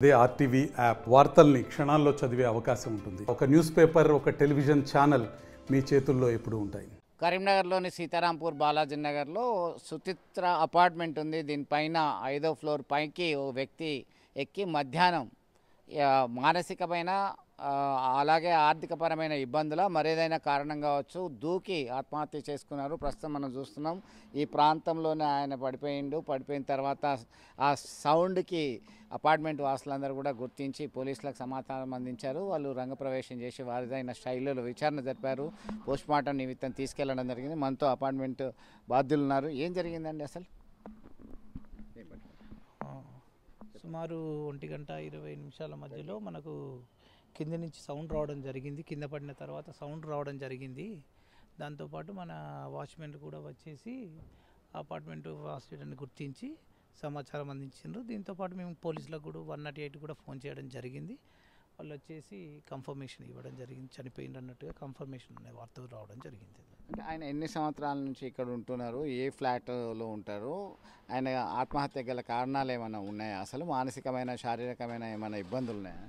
అదే RTV app వార్తల్ని క్షణాల్లో చదివే అవకాశం ఉంటుంది. ఒక న్యూస్ పేపర్, ఒక టెలివిజన్ ఛానల్ మీ చేతుల్లో ఎప్పుడూ ఉంటాయి. కరీంనగర్లోని సీతారాంపూర్ బాలాజీ నగర్లో సుచిత్ర అపార్ట్మెంట్ ఉంది. దీనిపైన 5వ ఫ్లోర్ పైకి ఓ వ్యక్తి ఎక్కి మధ్యాహ్నం మానసికమైన అలాగే ఆర్థికపరమైన ఇబ్బందుల మరేదైనా కారణం కావచ్చు దూకి ఆత్మహత్య చేసుకున్నారు. ప్రస్తుతం మనం చూస్తున్నాం ఈ ప్రాంతంలోనే ఆయన పడిపోయిన తర్వాత ఆ సౌండ్కి అపార్ట్మెంట్ వాసులందరూ కూడా గుర్తించి పోలీసులకు సమాచారం అందించారు. వాళ్ళు రంగప్రవేశం చేసి వారిదైన శైలిలో విచారణ జరిపారు. పోస్ట్మార్టం నిమిత్తం తీసుకెళ్లడం జరిగింది. మనతో అపార్ట్మెంట్ బాధ్యులు ఉన్నారు. ఏం జరిగిందండి అసలు? సుమారు 1:20 మధ్యలో మనకు కింద నుంచి సౌండ్ రావడం జరిగింది. కింద పడిన తర్వాత సౌండ్ రావడం జరిగింది. దాంతోపాటు మన వాచ్మెన్ కూడా వచ్చేసి అపార్ట్మెంట్ వాసులను గుర్తించి సమాచారం అందించారు. దీంతోపాటు మేము పోలీసులకు కూడా 108 కూడా ఫోన్ చేయడం జరిగింది. వాళ్ళు వచ్చేసి కన్ఫర్మేషన్ ఇవ్వడం జరిగింది. చనిపోయింది అన్నట్టుగా కన్ఫర్మేషన్ అనే వార్తలు రావడం జరిగింది. అంటే ఆయన ఎన్ని సంవత్సరాల నుంచి ఇక్కడ ఉంటున్నారు? ఏ ఫ్లాట్లో ఉంటారు? ఆయన ఆత్మహత్య గల కారణాలు ఏమైనా ఉన్నాయా? అసలు మానసికమైన శారీరకమైన ఏమైనా ఇబ్బందులు ఉన్నాయా?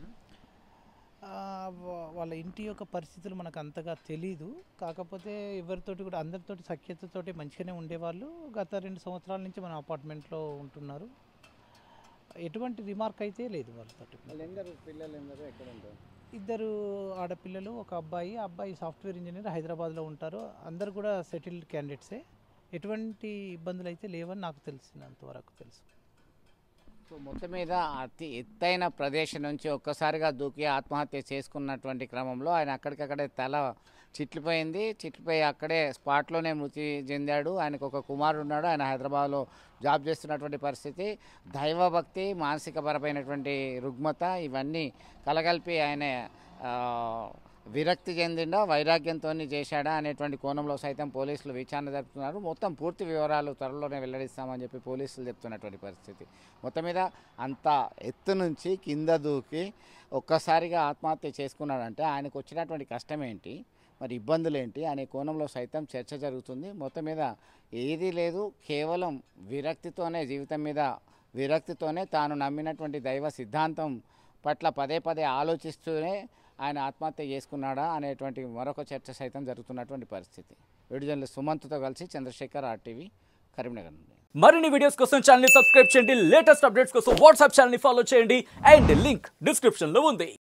వాళ్ళ ఇంటి యొక్క పరిస్థితులు మనకు అంతగా తెలీదు. కాకపోతే ఎవరితోటి కూడా అందరితోటి సఖ్యతతోటి మంచిగానే ఉండేవాళ్ళు. గత 2 సంవత్సరాల నుంచి మన అపార్ట్మెంట్లో ఉంటున్నారు. ఎటువంటి రిమార్క్ అయితే లేదు వాళ్ళతోటి. పిల్లలు ఎక్కడ ఉంటారు? 2 ఆడపిల్లలు, ఒక అబ్బాయి. అబ్బాయి సాఫ్ట్వేర్ ఇంజనీర్ హైదరాబాద్లో ఉంటారు. అందరు కూడా సెటిల్డ్ క్యాండిడేట్సే. ఎటువంటి ఇబ్బందులు అయితే లేవని నాకు తెలిసినంతవరకు తెలుసు. సో మొత్తం మీద అతి ఎత్తైన ప్రదేశం నుంచి ఒక్కసారిగా దూకి ఆత్మహత్య చేసుకున్నటువంటి క్రమంలో ఆయన అక్కడికక్కడే తల చిట్లిపోయి అక్కడే స్పాట్లోనే మృతి చెందాడు. ఆయనకు ఒక కుమారుడు ఉన్నాడు. ఆయన హైదరాబాద్లో జాబ్ చేస్తున్నటువంటి పరిస్థితి. దైవభక్తి, మానసికపరమైనటువంటి రుగ్మత ఇవన్నీ కలగలిపి ఆయన విరక్తి చెందిండా, వైరాగ్యంతో చేశాడా అనేటువంటి కోణంలో సైతం పోలీసులు విచారణ జరుపుతున్నారు. మొత్తం పూర్తి వివరాలు త్వరలోనే వెల్లడిస్తామని చెప్పి పోలీసులు చెప్తున్నటువంటి పరిస్థితి. మొత్తం మీద అంత ఎత్తు నుంచి కింద దూకి ఒక్కసారిగా ఆత్మహత్య చేసుకున్నాడంటే ఆయనకు వచ్చినటువంటి కష్టం ఏంటి, మరి ఇబ్బందులు ఏంటి అనే కోణంలో సైతం చర్చ జరుగుతుంది. మొత్తం మీద ఏదీ లేదు, కేవలం విరక్తితోనే, జీవితం మీద విరక్తితోనే తాను నమ్మినటువంటి దైవ సిద్ధాంతం పట్ల పదే ఆలోచిస్తూనే ఆయన ఆత్మహత్య చేసుకున్నాడా అనేటువంటి మరొక చర్చ సైతం జరుగుతున్నటువంటి పరిస్థితి. వీడియోలో సుమంత్తో కలిసి చంద్రశేఖర్, ఆర్టీవీ, కరీంనగర్ నుండి. మరిన్ని వీడియోస్ కోసం ఛానల్ ని సబ్స్క్రైబ్ చేయండి. లేటెస్ట్ అప్డేట్స్ కోసం వాట్సాప్ ఛానల్ ని ఫాలో చేయండి. అండ్ లింక్ డిస్క్రిప్షన్ లో ఉంది.